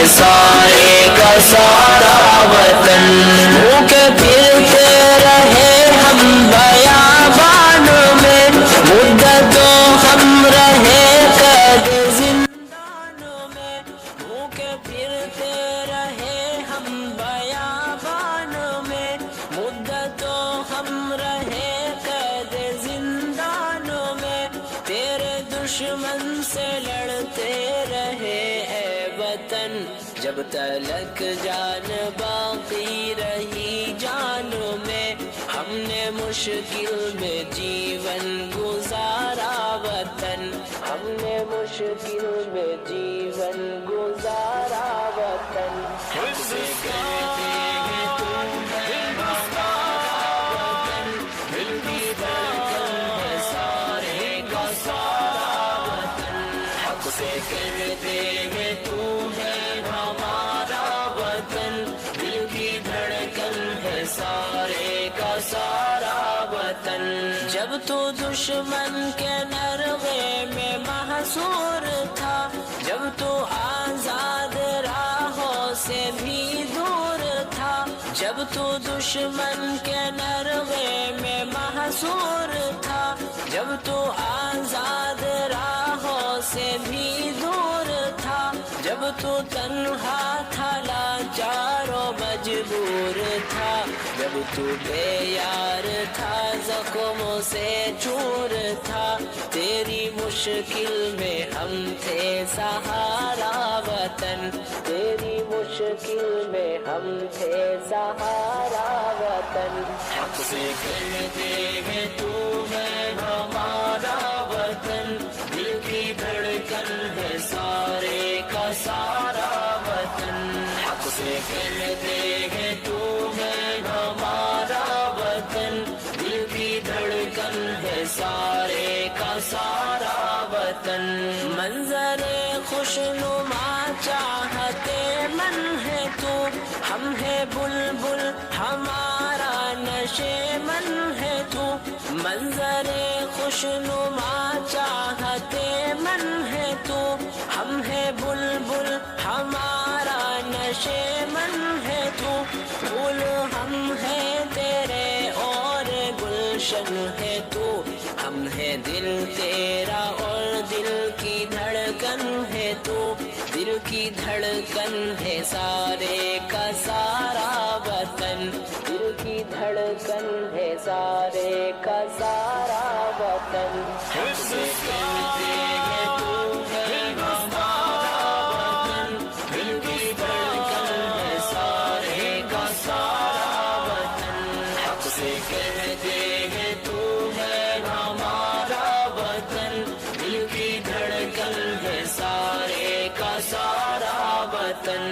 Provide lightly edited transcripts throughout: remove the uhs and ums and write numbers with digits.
سارے کا سارا وطن، بھوکے پھرتے رہے ہم بیابان میں، مدتوں ہم رہے قید زندان میں، بھوکے پھرتے رہے ہم بیابان میں، مدتوں ہم رہے قید زندان میں، تیرے دشمن سے لڑتے رہے اے وطن، جب تلک جان باقی رہی جان میں، ہم نے مشکل میں جیون گزارا وطن، ہم نے مشکل میں جیون گزارا وطن، حق سے کہتے ہیں تم ہے ہمارا وطن، دل کی دھڑکن ہے سارے کا سارا وطن، حق سے کہتے ہیں تم ہے ہمارا وطن، دل کی دھڑکن ہے سارے کا سارا وطن، جب تو دشمن کے نرغے میں محصور تھا، جب تو آزاد راہوں سے بھی دور تھا، جب تو دشمن کے نرغے میں محصور تھا، جب تو آزاد راہوں سے بھی دور تھا، جب تو تنہا تھا لاچار و مجبور تھا، جب تو بے یار تھا زخموں سے چور تھا، تیری مشکل میں ہم تھے سہارا وطن، تیری مشکل میں ہم تھے سہارا وطن، حق سے کہتے ہیں تو ہے ہمارا وطن، دل کی دھڑکن ہے سارے کا سارا وطن، حق سے کہتے ہیں تو ہے ہمارا وطن، دل کی دھڑکن ہے سارے کا سارا وطن، منظر خوشنما چاہتے من ہے تو، ہم ہے بلبل ہمارا نشے من ہے تو، منظر خوشنما چاہتے من ہے تو، ہم ہے بلبل ہمارا نشے من ہے تو، پھول ہم ہیں تیرے اور گلشن ہے تو، ہم ہے دل تیرا اور دل کی دھڑکن ہے تو، دل کی دھڑکن ہے سارے کا سارا وطن، دل کی دھڑکن ہے سارے کا سارا وطن، حق سے کہتے ہیں تو ہے ہمارا وطن، دل کی دھڑکن ہے سارے کا سارا وطن، حق سے کہتے ہیں تو ہے ہمارا وطن، دل کی دھڑکن ہے سارے کا سارا وطن،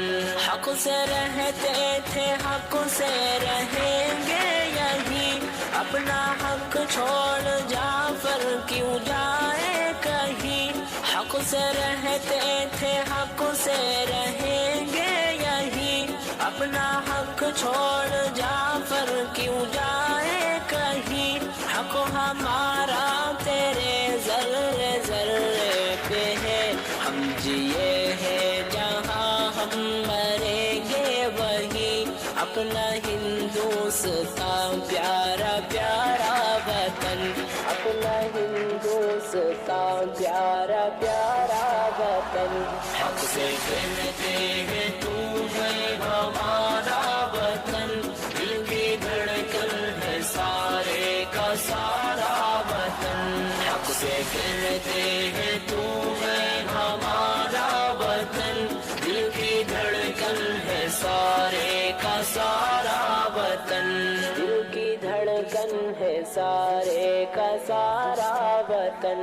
حق سے رہتے تھے حق سے رہیں گے یہی، اپنا حق چھوڑ جعفر کیوں جائے کہیں، حق سے رہتے تھے حق سے رہیں گے یہی، اپنا حق چھوڑ جعفر کیوں جائے کہیں، حق ہمارا تیرے ذرے ذرے پہ ہے، ہم جیے ہیں جہاں ہم مریں گے وہی، اپنا ہندوستان پیارا پیارا وطن، اپنا ہندوستان پیارا پیارا وطن، حق سے کہتے ہیں تو ہے ہمارا وطن، دل کی دھڑکن ہے سارے کا سارا وطن، حق سے کہتے ہیں تو ہے ہمارا وطن، دل کی دھڑکن ہے سارے کا سارا وطن، دل کی دھڑکن ہے سارے کا سارا وطن۔